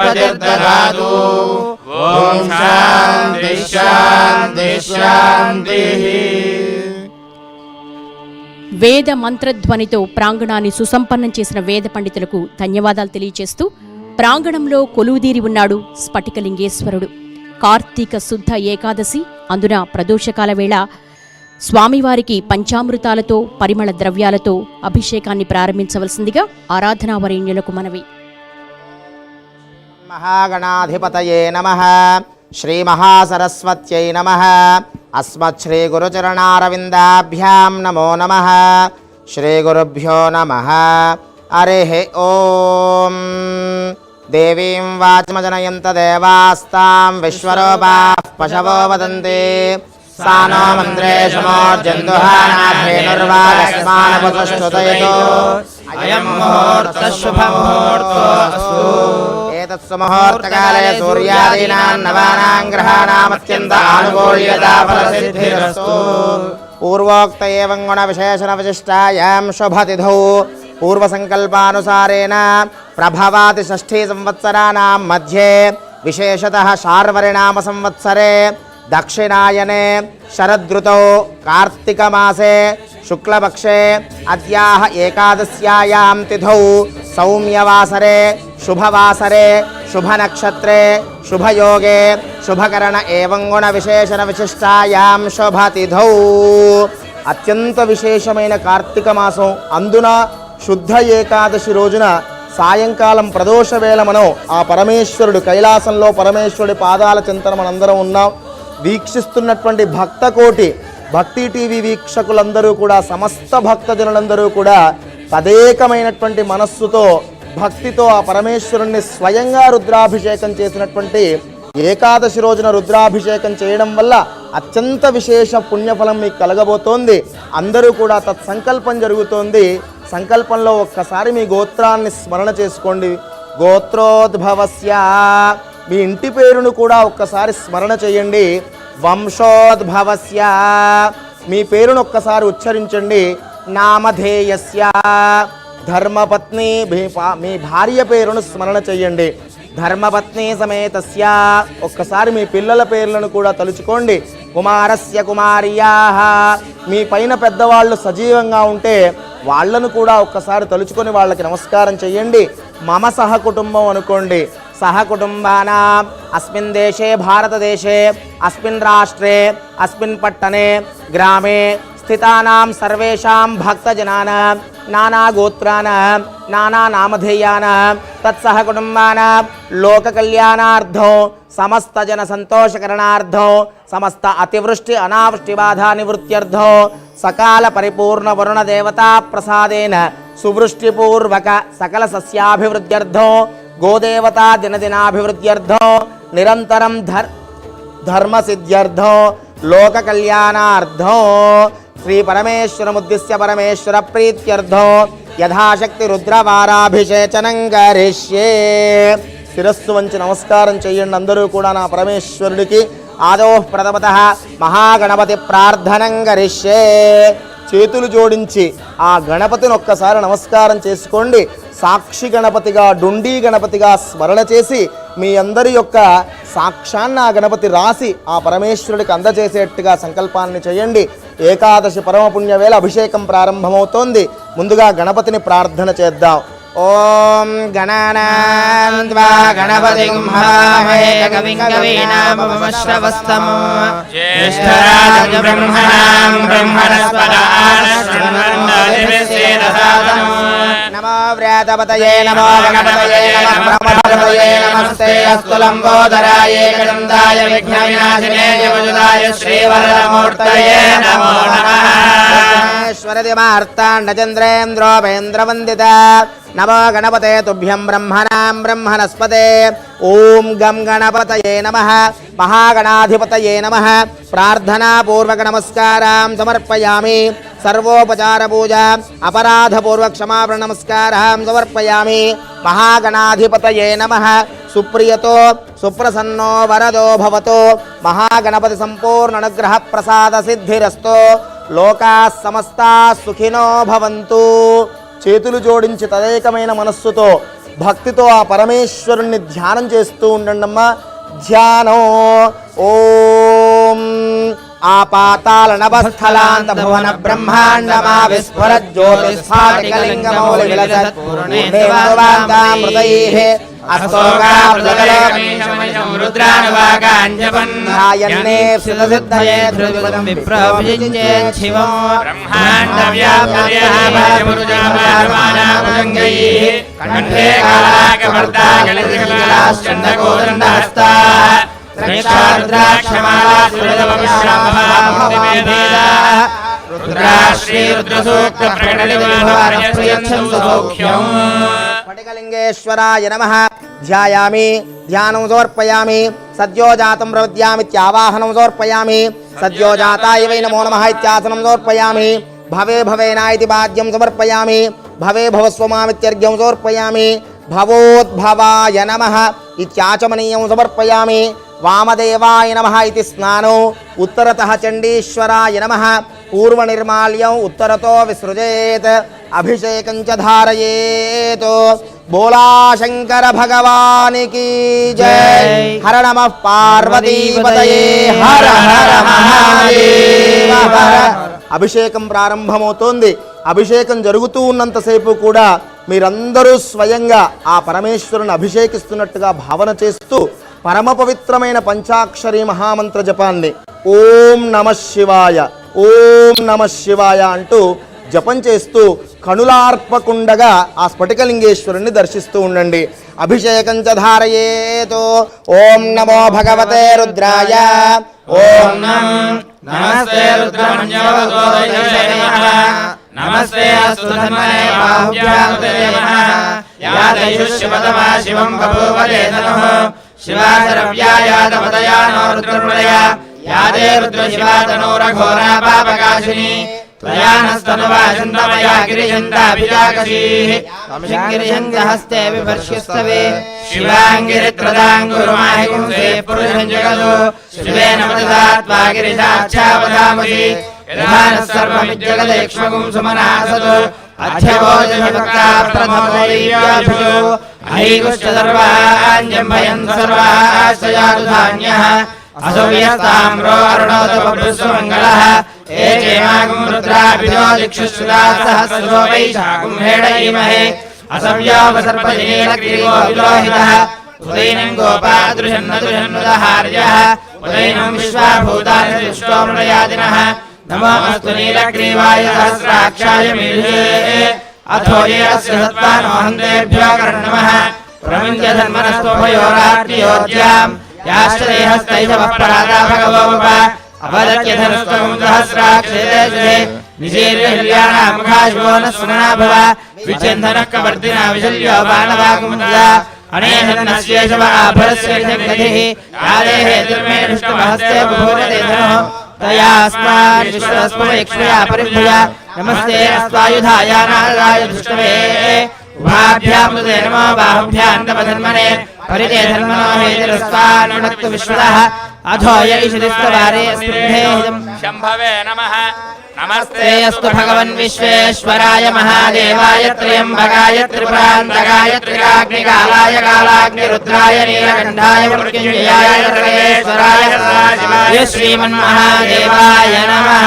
ददातु। ओम शांति शांति शांति। వేద మంత్రధ్వనితో ప్రాంగణాన్ని సుసంపన్నం చేసిన వేద పండితులకు ధన్యవాదాలు తెలియజేస్తూ ప్రాంగణంలో కొలువుదీరి ఉన్నాడు స్ఫటికలింగేశ్వరుడు. కార్తీక శుద్ధ ఏకాదశి అందున ప్రదోషకాల వేళ స్వామివారికి పంచామృతాలతో పరిమళ ద్రవ్యాలతో అభిషేకాన్ని ప్రారంభించవలసిందిగా ఆరాధనావరేణ్యులకు మనవి. మహాగణాధిపతయే నమః. శ్రీ మహాసరస్వత్యై నమః. అస్మత్ శ్రీ గురుచరణారవిందాభ్యాం నమో నమః. శ్రీ గురుభ్యో నమః. హరిః ఓం. దేవీం వాచమజనయంత దేవాస్తాం విశ్వరూపాః పశవో వదంతి. సానో మంత్రేషు మూర్జన్దుహానాధేనుర్వాగస్మానపతుష్టుతయతో అయం ముహూర్తః శుభముహూర్తోऽస్తు. ఏతత్సుముహూర్తకాలే సూర్యాదీనాం నవానాం గ్రహాణామత్యంత ఆనుకూల్యతా ఫలసిద్ధిరస్తు. పూర్వోక్త ఏవం గుణ విశేషణ విశిష్టాయాం శుభతిథౌ పూర్వసంకల్పానుసారేణ ప్రభవాతి షష్ఠీ సంవత్సరాణాం మధ్యే విశేషతః శార్వరినామ సంవత్సరే దక్షిణాయనే శరదృతౌ కార్తీకమాసే శుక్లపక్షే అద్యాః ఏకాదశ్యాయాం తిథౌ సౌమ్యవాసరే శుభవాసరే శుభనక్షత్రే శుభయోగే శుభకరణ ఏవం గుణ విశేషణ విశిష్టాయాం శుభతిథౌ. అత్యంత విశేషమైన కార్తీక మాసం అందున శుద్ధ ఏకాదశి రోజున సాయంకాలం ప్రదోష వేళ మనం ఆ పరమేశ్వరుడు కైలాసంలో పరమేశ్వరుడి పాదాల చింతన మనందరం ఉన్నాం. వీక్షిస్తున్నటువంటి భక్తకోటి భక్తి టీవీ వీక్షకులందరూ కూడా సమస్త భక్తజనులందరూ కూడా తదేకమైనటువంటి మనస్సుతో భక్తితో ఆ పరమేశ్వరుణ్ణి స్వయంగా రుద్రాభిషేకం చేసినటువంటి ఏకాదశి రోజున రుద్రాభిషేకం చేయడం వల్ల అత్యంత విశేష పుణ్యఫలం మీకు కలగబోతోంది. అందరూ కూడా తత్సంకల్పం జరుగుతోంది. సంకల్పంలో ఒక్కసారి మీ గోత్రాన్ని స్మరణ చేసుకోండి. గోత్రోద్భవస్య మీ ఇంటి పేరును కూడా ఒక్కసారి స్మరణ చేయండి. వంశోద్భవస్య మీ పేరును ఒక్కసారి ఉచ్చరించండి. నామధేయస్య ధర్మపత్ని మీ భార్య పేరును స్మరణ చేయండి. ధర్మపత్ని సమేతస్య ఒక్కసారి మీ పిల్లల పేర్లను కూడా తలుచుకోండి. కుమారస్య కుమార్యాః మీ పైన పెద్దవాళ్ళు సజీవంగా ఉంటే వాళ్లను కూడా ఒక్కసారి తలుచుకొని వాళ్ళకి నమస్కారం చేయండి. మమ సహకుటుంబం అనుకోండి. సహకుటుంబానాం అస్మిన్ దేశే భారతదేశే అస్మిన్ రాష్ట్రే అస్మిన్ పట్టణే గ్రామే స్థితానాం సర్వేషాం భక్తజనానాం నానా గోత్రానాం నానా నామధేయానాం తత్సహ కుటుంబానాం లోక కళ్యాణార్థం సమస్త జన సంతోషకరణార్థం సమస్త అతివృష్టి అనావృష్టి బాధా నివృత్త్యర్థం సకాల పరిపూర్ణ వరుణ దేవతా ప్రసాదేన సువృష్టిపూర్వక సకల సస్యాభివృద్ధ్యర్థం గోదేవతా దినదినాభివృద్ధ్యర్థం నిరంతరం ధర్మసిద్ధ్యర్థం లోక కళ్యాణార్థం శ్రీ పరమేశ్వరముద్దిశ్య పరమేశ్వర ప్రీత్యర్థం యథాశక్తి రుద్రవారాభిషేచనం కరిష్యే. శిరస్సు వంచి నమస్కారం చేయండి అందరూ కూడా నా పరమేశ్వరుడికి. ఆదో ప్రథమతః మహాగణపతి ప్రార్థనం కరిష్యే. చేతులు జోడించి ఆ గణపతిని ఒక్కసారి నమస్కారం చేసుకోండి. సాక్షి గణపతిగా డుండీ గణపతిగా స్మరణ చేసి మీ అందరి యొక్క సాక్ష్యాన్ని ఆ గణపతి రాసి ఆ పరమేశ్వరుడికి అందజేసేట్టుగా సంకల్పాన్ని చేయండి. ఏకాదశి పరమపుణ్య వేళ అభిషేకం ప్రారంభమవుతోంది. ముందుగా గణపతిని ప్రార్థన చేద్దాం. ఓం గణానాం త్వా గణపతిం హవామహే కవిం కవీనాముపమశ్రవస్తమం జ్యేష్ఠరాజం బ్రహ్మణాం బ్రహ్మణస్పద ఆనశృణ్వన్నోతిభిస్సేదసాదనం. నమో వ్రేతపతయే నమో గణపతయే నమః బ్రహ్మపతయే నమస్తే అస్తు లంబోదరాయ ఏకదంతాయ విఘ్నవినాశినే జగదుదాయ శ్రీవరదమూర్తయే నమో నమః. చంద్రేంద్రోపేంద్రవందిత నమో గణపతే తుభ్యం బ్రహ్మణాం బ్రహ్మణస్పతే. ఓం గం గణపతయే నమః మహాగణాధిపతయే నమః. ప్రార్థనాపూర్వక నమస్కారం సమర్పయామి. సర్వోపచార పూజ అపరాధపూర్వక క్షమాపణ నమస్కారం సమర్పయామి. మహాగణాధిపతయే నమః. సుప్రియతో సుప్రసన్నో వరదో భవతో మహాగణపతి సంపూర్ణ అనుగ్రహ ప్రసాద సిద్ధిరస్తో. లోకా సమస్తా సుఖినో భవంతు. చేతులు జోడించి తదేకమైన మనస్సుతో భక్తితో ఆ పరమేశ్వరుణ్ణి ధ్యానం చేస్తూ ఉండండమ్మా. ధ్యానం. ఓం ఆపాతాళ నభస్థలాంత భువన బ్రహ్మాండమా విస్ఫుర జ్యోతిస్ఫాటికలింగమౌళి విలసత్ పూర్ణేంద్రవాంతామృతైః అస్తోకామృతకలోకమీశమనిశం రుద్రానువాగాంజపన్నాయన్నే సిద్ధసిద్ధయే ధృతిపదం విప్రోభిజించేత్ శివం బ్రహ్మాండవ్యాప్తదేహాభాజమురుజామానాభుజంగైః కంఠే కాళాకవర్తాగలికలాశ్చండకోదండహస్తాః స్ఫటికలింగేశ్వరాయ నమః. ధ్యాయామి, ధ్యానం సమర్పయామి. సద్యోజాతం ప్రవద్యామిత్యావాహనం సమర్పయామి. సద్యోజాతాయ వై నమో నమః ఇత్యాసనం సమర్పయామి. భవే భవేనా ఇతి పాద్యం సమర్పయామి. భవే భవస్వమామిత్యర్ఘ్యం సమర్పయామి. భవోద్భవాయ నమః ఇత్యాచమనీయం సమర్పయామి. వామదేవాయ నమః ఇతి స్నానం. ఉత్తరతః చండీశ్వరాయ నమః. పూర్వనిర్మాల్యం ఉత్తరతో విసృజేత్. అభిషేకం చ ధారయేత్. బోలా శంకర భగవానికి జై. హర నమః పార్వతీపతయే హర హర మహాదేవ హర. అభిషేకం ప్రారంభమవుతోంది. అభిషేకం జరుగుతూ ఉన్నంతసేపు కూడా మీరందరూ స్వయంగా ఆ పరమేశ్వరుని అభిషేకిస్తున్నట్టుగా భావన చేస్తూ పరమ పవిత్రమైన పంచాక్షరి మహామంత్ర జపాన్ని ఓం నమః శివాయ, ఓం నమః శివాయ అంటూ జపం చేస్తూ కణులార్పకుండగా ఆ స్ఫటికలింగేశ్వరుణ్ణి దర్శిస్తూ ఉండండి. అభిషేకం చ ధారయేతు. ఓం నమో భగవతే రుద్రాయ. ఓం నమస్తే రుద్రమన్యోదయ నమః. నమస్తే అస్తు ధన్వనే బాహుభ్యాముదే నమః. యా దైవశివతమా శివం బభూవదే నమః. శివాసరవ్యాయాదపదయానో రుద్రమృళయ. యాదే రుద్రశివాతనోరఘోరా పాపకాశిని. త్వయానస్తనువాచందమయా గిరిజంతాభిజాకశీః. గిరిజంతహస్తే వివర్ష్యస్తవే. శివాంగిరిత్రదాంగురుమాహిగుంసే పురుషం జగదో. శివేన మదదాత్వా గిరిజాచ్ఛావదామసి. యథానః సర్వమిజ్జగదేక్ష్మగుం సుమనాసదో. అధ్యవోజభక్తా ప్రథమోదీవ్యాభిషో. అహైగుశ్చ సర్వాంజంభయం సర్వాశ్చయాదుధాన్యః. అసవ్యస్తామ్రో అరుణోదపభృస్వమంగళః. ఏకేమాగం రుద్రాభిజో దిక్షుశ్రుతా సహస్రో వైశాఖం హేడయీమహే. అసవ్యోపసర్పజనీలగ్రీవో విలోహితః. ఉదైనం గోపాదృశన్నదృశన్నుదహార్యః. ఉదైనం విశ్వాభూతాని సృష్టోమృళయాదినః. నమో అస్తు నీలగ్రీవాయ సహస్రాక్షాయ మీఢే. అథో ఏ అస్య సత్వానోహంతేభ్యో కర్ణమః. ప్రమింద్యధన్మనస్త్వభయోరాట్యోద్యాం. యాశ్చదేహస్తైషవః పరాదా భగవోప. అవదత్యధనస్త్వం సహస్రాక్షేదే. నిజీర్యహల్యానాముఖాశివో న స్మరణాభవ. విచందనః కవర్దినా విశల్యో బాణవాకుముదా. అనేహన్నస్యేషవ ఆభరస్య గతిః. యాదేహే దుర్మే దృష్టమహస్తే బభూరతే ధనః. తయాస్మాన్ విశ్వస్మయక్ష్మయా పరిభుజ. నమస్తే అస్వాయుధాయ నారాయ దృష్టవే. ఉభాభ్యాం తుదే నమో బాహుభ్యాం తవ ధన్మనే. పరితే ధన్మనో హేతిరస్వానునక్తు విశ్వదః. అథో యైషదిస్తవారే స్పృహేహితం శంభవే నమః. నమస్తే అస్తు భగవన్ విశ్వేశ్వరాయ మహాదేవాయ త్ర్యంబకాయ త్రిపురాంతకాయ త్రికాగ్నికాలాయ కాలాగ్నిరుద్రాయ నీలకంఠాయ మృత్యుంజయాయ సర్వేశ్వరాయ సదాశివాయ శ్రీమన్మహాదేవాయ నమః.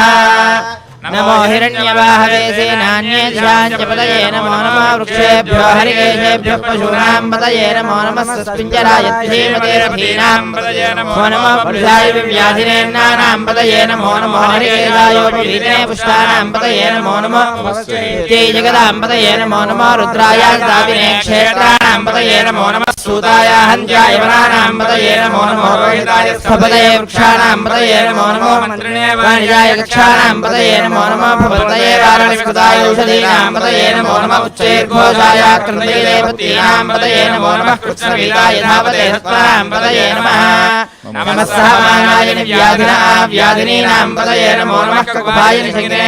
నమో హిరణ్యవాహవే సేనాన్యేషాంచపదయే నమో నమః. వృక్షేభ్యో హరికేశేభ్యః పశూనాం పదయే నమో నమః. సస్మింజరాయ ధీమతే రథీనాం పదయే నమో నమః. పురుషాయ వివ్యాధినేన్నానాం పదయే నమో నమః. హరికేశాయోపవీతే పుష్టానాం పదయే నమో నమః. తే జగదాం పదయే నమో నమః. రుద్రాయ దావినే క్షేత్రాణాం పదయే నమో నమః. సూతాయ హంత్యాయ వనానాం పదయే నమో నమః. రోహితాయ స్థపదయే వృక్షాణాం పదయే నమో నమః. మంత్రిణే వాణిజాయ కక్షాణాం పదయే నమో నమః. భవతయే వారణస్కృతాయ ఔషధీనాం పదయే నమో నమః. ఉచ్చైర్ఘోషాయ క్రందయే పతీనాం పదయే నమో నమః. కృత్స్నవీతాయ ధావతే సత్వనాం పదయే నమః. नमः सहमानाय व्याधिना व्याधिनीनां पतये नमो नमः ककुभाय निषङ्गिने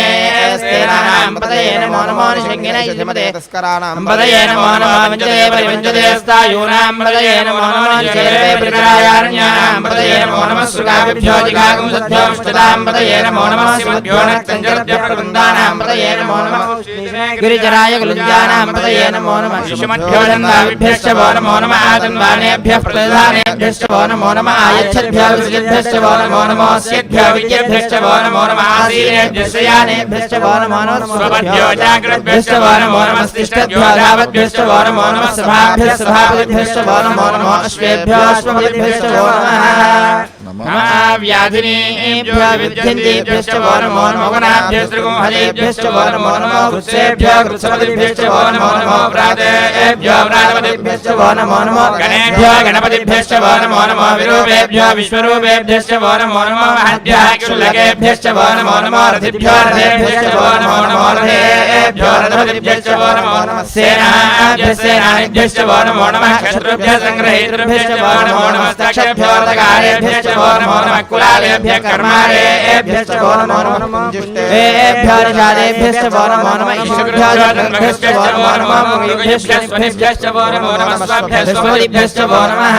स्तेनानां पतये नमो नमो निषङ्गिने यजमते तस्कराणां पतये नमो नमः विञ्जते परिविञ्जते स्तायूनां पतये नमो नमो निषेरवे परिकरायारण्यानां पतये नमो नमः सुगाभ्यो जिगागुंसद्भ्यो मुष्टितां पतये नमो नमः शिवभ्यो नक्तञ्जरभ्यो प्रबन्धानां पतये नमो नमः गिरिजराय गुलुञ्जानां पतये नमो नमः शिशुमद्भ्यो जन्माभ्यश्च वो नमो नमः आजन्वानेभ्यः प्रधानेभ्यश्च वो नमो नमः आयच्छद्भ्यो विजयभ्यश्च वो नमो नमः अस्यद्भ्यो विजयभ्यश्च वो नमो नमः आसीनेभ्यश्च यानेभ्यश्च वो नमो नमः स्वभ्यो जाग्रद्भ्यश्च वो नमो नमः तिष्ठद्भ्यो धावद्भ्यश्च वो नमो नमः सभाभ्यः सभापतिभ्यश्च वो नमो नमः अश्वेभ्यो अश्वपतिभ्यश्च वो नमः व्याधिनीभ्यो विद्यन्तेभ्यश्च वो नमो नमः वनाभ्यश्च त्रिगुंहलेभ्यश्च वो नमो नमः वृक्षेभ्यो वृक्षपतिभ्यश्च वो नमो नमः व्रातेभ्यो व्रातपतिभ्यश्च वो नमो नमः गणेभ्यो गणपतिभ्यश्च वो नमो नमः विरूपेभ्यो विश्वरूपेभ्यश्च वो नमो नमः महद्भ्यः क्षुल्लकेभ्यश्च वो नमो नमः रथिभ्यो रथेभ्यश्च वो नमो नमः रथेभ्यो रथपतिभ्यश्च वो नमो नमः सेनाभ्यः सेनानिभ्यश्च वो नमो नमः शत्रुभ्यः संग्रहीतृभ्यश्च वो नमो नमः तक्षभ्यो रथकारेभ्यश्च वो नमो नमः कुलालेभ्यः कर्मारेभ्यश्च वो नमो नमः जुष्टेभ्यो रजादेभ्यश्च वो नमो नमः ईश्वरभ्यो जगन्भ्यश्च वो नमो नमः मुनिभ्यश्च वो नमो नमः स्वभ्यश्च वो नमः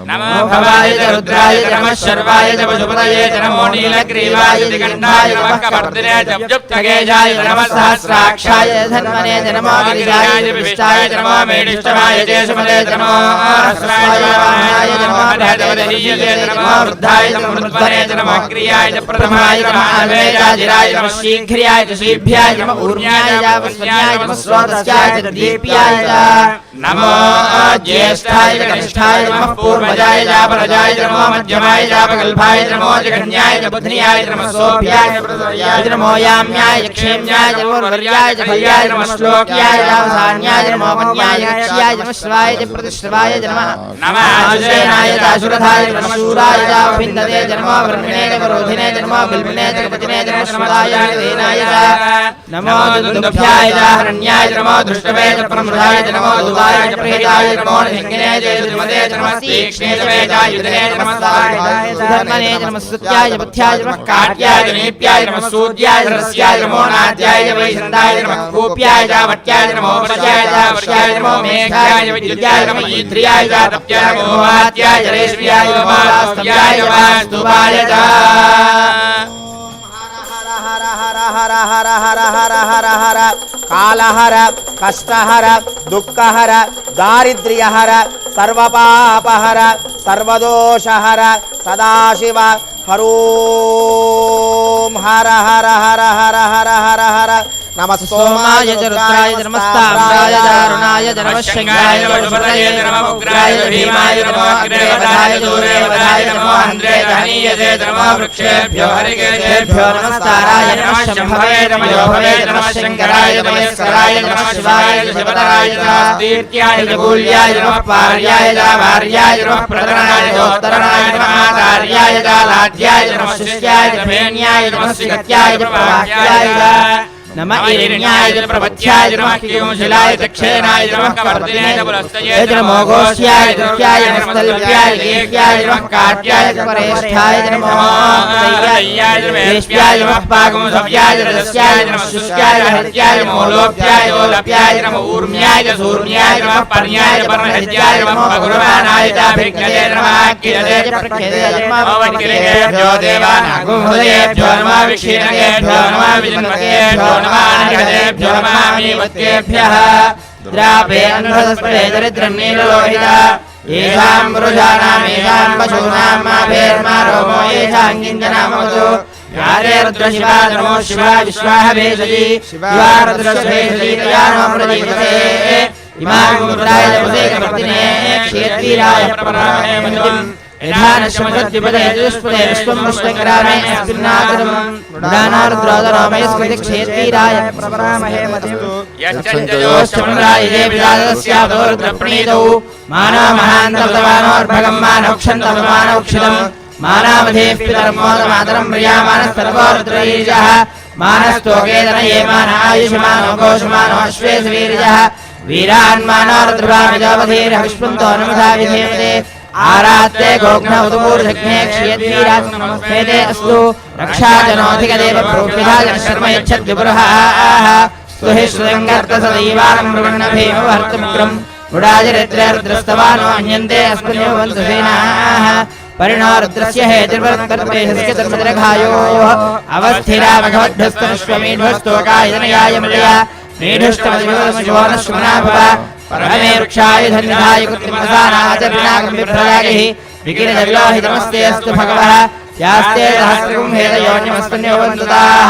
नमो भवाय च रुद्राय च नमः शर्वाय च पशुपतये च नमो नीलग्रीवाय च गण्डाय नमः कपर्दिने च जुप्तगेजाय च नमः सहस्राक्षाय च धन्वने च नमो गिरिजाय च विष्टाय च नमो मेढिष्टमाय च सुमते च नमो सहस्राय च वाहनाय च नमो धैर्यवदहीयते च नमो वृद्धाय च मृद्वने च नमो क्रियाय च प्रथमाय च नमः अद्वैताजिराय च नमः शीघ्र्याय च शीभ्याय च नमः ऊर्म्याय च वस्न्याय च नमः स्रोतस्याय च दीप्याय च नमो ज्येष्ठाय च कनिष्ठाय च नमः पूर्वजाय च परजाय च नमो मध्यमाय च अपकल्पाय च नमो जघन्याय च बुध्न्याय च नमः सोभ्याय च प्रसव्याय च नमो याम्याय च क्षेम्याय च पूर्वर्याय च भल्याय च नमः श्लोक्याय च अवसान्याय च नमो मन्याय च क्ष्याय च नमः श्रवाय च प्रतिश्रवाय च नमः नमः आजुषेनाय च अशुरथाय च नमः शूराय च अभिन्दते च नमो वर्मिणे च वरोधिने च नमो बिल्बिने च कपतिने च नमः श्रुताय च देनाय च नमो दुन्दुभ्याय च हरण्याय च नमो दृष्टवे च प्रमृधाय च नमो दुदाय च प्रेताय च नमो निषङ्गिने च श्रीमते च नमः तीक्ष्णे च वेदायुधने च नमः धर्मने च नमः स्तुत्याय च पथ्याय च नमः काट्याय च नीप्याय च नमः सूद्याय च रस्याय च नमो नाद्याय च वैशन्दाय च नमः कूप्याय च वट्याय च नमो वर्ष्याय च वर्ष्याय च नमो मेघाय च विद्युत्याय च नमः ईध्र्याय च तप्याय च नमो वात्याय च रेश्म्याय च नमो वास्तव्याय च वास्तुवाय च हर हर हर हर हर हर हर हर कालहर कष्टहर दुःखहर दारिद्र्यहर सर्वपापहर सर्वदोषहर सदाशिव हरोम हर हर हर हर हर हर हर नमः सोमाय च रुद्राय च नमस्ताम्राय च अरुणाय च नमः शङ्गाय च पशुपतये च नमः उग्राय च भीमाय च नमो अग्रेवधाय च दूरेवधाय च नमो हन्द्रे च हनीयसे च नमो वृक्षेभ्यो हरिकेशेभ्यो नमस्ताराय च नमः शम्भवे च मयोभवे च नमः शङ्कराय च महेश्वराय च नमः शिवाय च शिवतराय च नमस्तीर्त्याय च गूल्याय च नमः पार्याय च वार्याय च नमः प्रतरणाय च उत्तरणाय च नमः आचार्याय च लाड्याय च नमः शिष्याय च फेन्याय च नमः सिगत्याय च प्रवाह्याय च नमः ईर्ण्याय च प्रपथ्याय च नमः किंशिलाय च क्षेनाय च नमः कवर्दिने च पुलस्तये च नमो घोष्याय च दुःख्याय च स्थल्प्याय च लेख्याय च नमः काट्याय च परेष्ठाय च नमो दय्याय च वेश्याय च नमः पागुंसव्याय च रजस्याय च नमः शुष्क्याय च हत्याय च मोलोप्याय च ओलप्याय च नमः ऊर्म्याय च सूर्ण्याय च नमः पर्ण्याय च पर्णहत्याय च नमः भगुरवानाय च अभिज्ञते च नमः कियते च प्रख्यते च नमः वन्किलेभ्यो देवानागुंहृदयेभ्यो नमः विक्षीणकेभ्यो नमः विजन्मकेभ्यो नमः मीवत्येभ्यः द्रापे अन्धस्पदे दरिद्रं नीललोहिता येषां पुरुषाणाम् येषां पशूनां माभेर्मा रोमो येषाङ्गिञ्जनामवतु यारे रुद्रशिवा नमो शिवा विश्वाः भेषजी शिवा रुद्रशेषजी तया नो प्रदीपते इमां रुद्राय जपसे कपर्दिने क्षेत्रीराय प्रपरामहे मधुम् यथानश्मद्विपदे चतुष्पदे विश्वं विष्णुकरामे अस्मिन्नादरं मृडानारुद्रादरामये स्मृति क्षेत्रीराय प्रपरामहे मधुम् यच्चन्द्रयोश्चन्द्राय देवदादस्यावरुद्रप्रणीतौ मानव महान्तवतमानोर्भगं मानवक्षन्तवमानौक्षितम् मानावधेः पितरमोदमातरं प्रियामानस्तर्वोरुद्रैजः मानस्तोकेतनये मान आयुष्मानो घोषमानो अश्वेशवीर्यः वीरान्मानो रुद्रभामिजोऽवधीर्यः विष्णुन्तो नमसा विधेमते आरात्ते गोघ्न उदपूर्षज्ञे क्षयद्वीराज नमस्ते अस्तु रक्षाजनोऽधिकदेव प्रोभिधाजन शर्म यच्छद्विपुरहाः स्तुहि श्रुतङ्गर्तसदैवानं मृगण्ण भीमवर्तमुग्रम् उडाजरित्रे रुद्रस्तवानो अन्यन्ते अस्मिन्यो वन्तसेनाः परिणो रुद्रस्य हेतिर्वत्कर्पेशस्य धर्मद्रघायोः अवस्थिरा भगवद्भस्तनिष्वमीढ्वस्तोकायतनयाय मृया मीढुष्टमदिवदमशिवोनश्वना भव परमे वृक्षाय धन्यधाय कृत्रिमसानाचरिणागम्बिप्रदागिः विकिरणविलोहितमस्ते अस्तु भगवः यास्ते सहस्रगुं हेतयोन्यमस्मिन्यो वन्दताः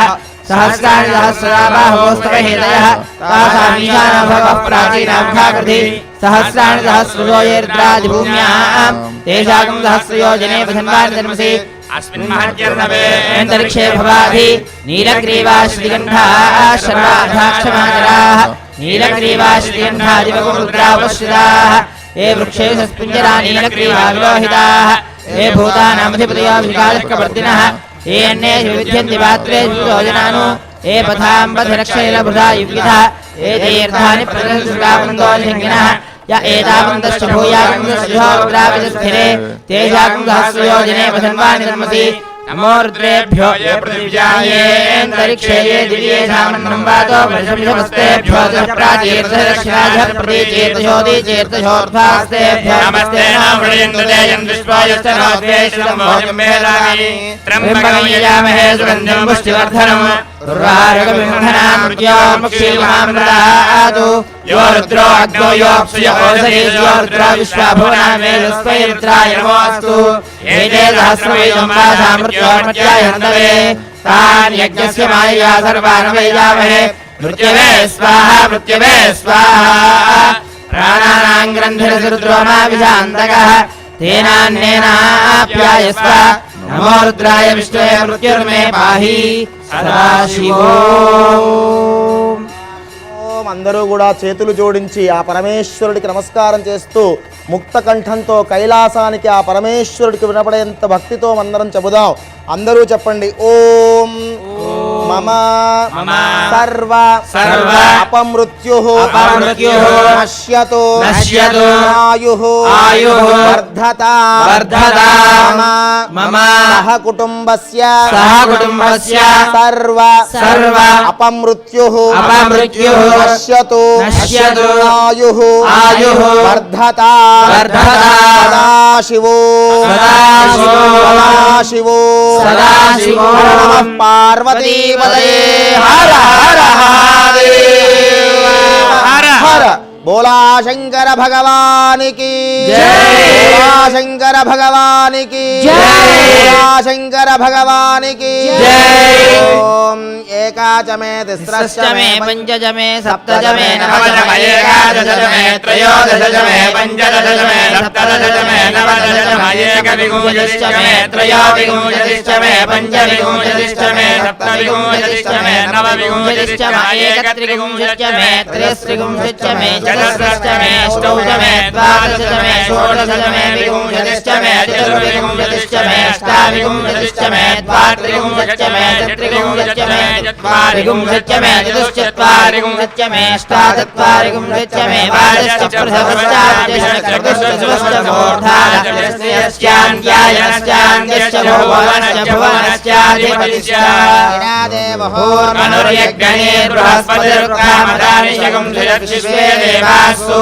सहस्राणि सहस्राबाहोस्तव हेतयः तासामीशानो भगवः प्राचीनाभ्याकृति सहस्राणि सहस्रयो ये रुद्रादिभूम्याम् तेषाकं सहस्रयोजने बधन्वानि धर्मसि अस्मिन् महाज्ञर्नवेऽन्तरिक्षे भवाधि नीलग्रीवाश्रीगण्ठाः शर्वाधाक्षमाचराः नीलग्रीवाश्रीगण्ठादिवगुरुद्रावश्रिताः ये वृक्षेशस्पिञ्जरा नीलग्रीवा विलोहिताः ये भूतानामधिपतयो विकालकवर्तिनः ये अन्ये विविध्यन्ति पात्रे योजनानु ये पथाम्बधिरक्षैलभृता युक्तिः ये तीर्थानि प्रदर्शिकावन्दोलिङ्गिनः य एतावन्तश्च भूयागुंस्थिरे तेषाकं सहस्रयोजने वधन्वानि धर्मसि नमो रुद्रेभ्यो ये पृथिव्यायेऽन्तरिक्षे ये दिव्येषामन्नं वातो वृषभिषमस्तेभ्यो प्राचीर्दक्षिणाजः प्रतीचेतशोदिचेतशोर्ध्वास्तेभ्यो नमस्ते नामृयन्दुदेयं दृष्ट्वायस्तनोद्वेषणमोजमेलानि त्र्यम्बकं यजामहे सुगन्धिं पुष्टिवर्धनम् उर्वारुकविमोहनामृत्योर्मुक्षीमहामृतादु यो रुद्रो अग्नो योऽप्सुय ओषधीः यो रुद्रो विश्वाभुवनामेतस्मै रुद्राय नमोऽस्तु एते सहस्रवेदम्बाधामृत्योर्मत्याय हन्तवे तान् यज्ञस्य मायया सर्वान् वैयामहे मृत्यवे स्वाहा मृत्यवे स्वाहा प्राणानां ग्रन्थिरसरुद्रोमाभिशान्तकः तेनान्नेनाप्यायस्व नमो रुद्राय विष्णवे मृत्युर्मे पाहि సదాశివో. అందరూ కూడా చేతులు జోడించి ఆ పరమేశ్వరుడికి నమస్కారం చేస్తూ ముక్త కంఠంతో కైలాసానికి ఆ పరమేశ్వరుడికి వినపడేంత భక్తితో అందరం చెబుదాం. అందరూ చెప్పండి. ఓం మమ సర్వ అపమృత్యుః నశ్యతో ఆయుః వర్ధతాం మమ సహ కుటుంబస్య సర్వ అపమృత్యుః నశ్యతో ఆయుః వర్ధతాం సదాశివో సదాశివో నమః పార్వతీపతయే హర హర మహాదేవ హర హర. బోలా శంకర భగవానికి జై. బోలా శంకర భగవానికి జై. బోలా శంకర భగవానికి జై. ఓం ఏకాచమే తిస్రశ్చమే పంచజమే సప్తజమే నవజమే ఏకాదశజమే త్రయోదశజమే పంచదశజమే సప్తదశజమే నవదశజమే ఏకవింశతిశ్చమే త్రయోవింశతిశ్చమే పంచవింశతిశ్చమే సప్తవింశతిశ్చమే నవవింశతిశ్చమే ఏకత్రివింశతిశ్చమే త్రయస్త్రివింశతిశ్చమే చతుస్రశ్చమే అష్టౌచమే ద్వాదశచమే షోడశచమే వింశతిశ్చమే చతుర్వింశతిశ్చమే అష్టావింశతిశ్చమే ద్వాత్రివింశతిశ్చమే చతుర్వింశతిశ్చమే చత్వారివింశతిశ్చమే చతుశ్చత్వారివింశతిశ్చమే అష్టాచత్వారివింశతిశ్చమే ద్వాదశ ప్రథమశ్చాద్యశ్చతుర్దశమూర్ధాదశ్చాన్యాయశ్చాన్యశ్చ భువనశ్చ భువనశ్చాధిపతిశ్చ మనుర్యజ్ఞే బృహస్పతిరుక్కామదానిశకం జయత్విశ్వే దేవాస్సు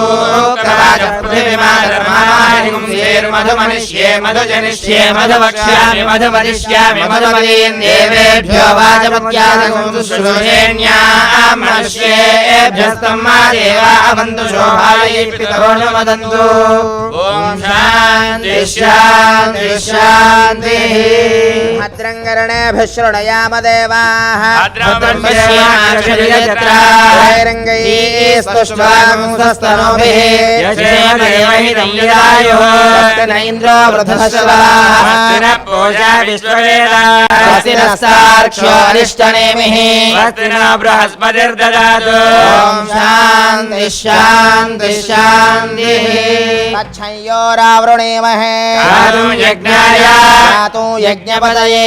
ప్రవాచ పృథివీమాధర్మాణిగుం సేర్మధుమనిష్యే మధుజనిష్యే మధువక్ష్యామి మధువదిష్యామి మధుమదీన్ దేవేభ్యో వాచమత్యాదగుం శుశ్రూషేణ్యాం మనుష్యేభ్యస్తం మా దేవా అవంతు శోభాయై పితరో న వదంతు. ఓం శాంతి శాంతి శాంతి. భద్రం కర్ణేభిః శృణుయామ దేవాః భద్రం పశ్యేమాక్షరిజత్రైరంగైః స్తుష్ట్వాగుంసస్తనూభిః యజేమదేవహితం యదాయుః తస్తినైంద్రో వృధశ్రవాः తస్తినః పూజా విశ్వవేదాः తస్తినస్తార్క్ష్యో అరిష్టనేమిః తస్తినో బృహస్పతిర్దదాతు. ఓం శాంతి శాంతి శాంతి. తచ్చయ్యోరావృణీమహే గాతుం యజ్ఞాయ గాతుం యజ్ఞపదయే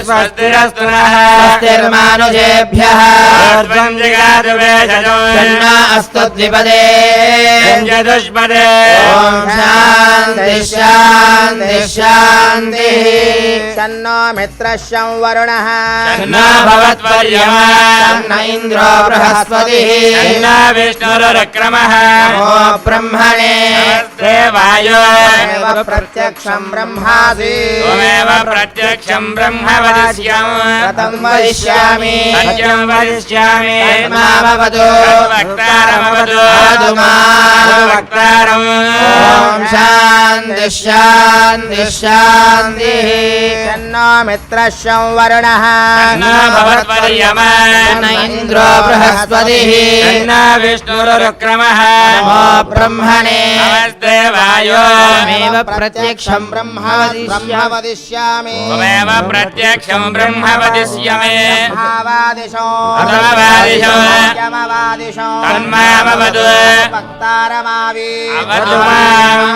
స్వస్తిరస్తు నః స్వస్తిర్మానుషేభ్యః ఊర్ధ్వం జగాతు వేదజో తన్నా అస్తు ద్విపదే చతుష్పదే. ఓం శాంతి शान्तिः तन्नो मित्रश्चं वरुणः तन्नो भवत्वर्यमा तन्न इन्द्रो बृहस्पतिः तन्नो विष्णुरुक्रमः नमो ब्रह्मणे नमस्ते वायो त्वमेव प्रत्यक्षं ब्रह्मासि त्वमेव प्रत्यक्षं ब्रह्म वदिष्यामि व्रतं वदिष्यामि सत्यं वदिष्यामि तन्मामवतु वक्तारमवतु वदतु मां वक्तारम् ॐ शान्तिः शान्तिः शान्तिः तन्नो मित्रश्चं वरुणः तन्नो भवत्वर्यमा तन्न इन्द्रो बृहस्पतिः तन्नो विष्णुरुक्रमः नमो ब्रह्मणे नमस्ते वायो त्वमेव प्रत्यक्षं ब्रह्म वदिष्यामि त्वमेव प्रत्यक्षं ब्रह्म वदिष्यामि ब्रह्मावादिशो अथर्ववादिशो यमवादिशो तन्मामवतु वक्तारमावि अवतु माम्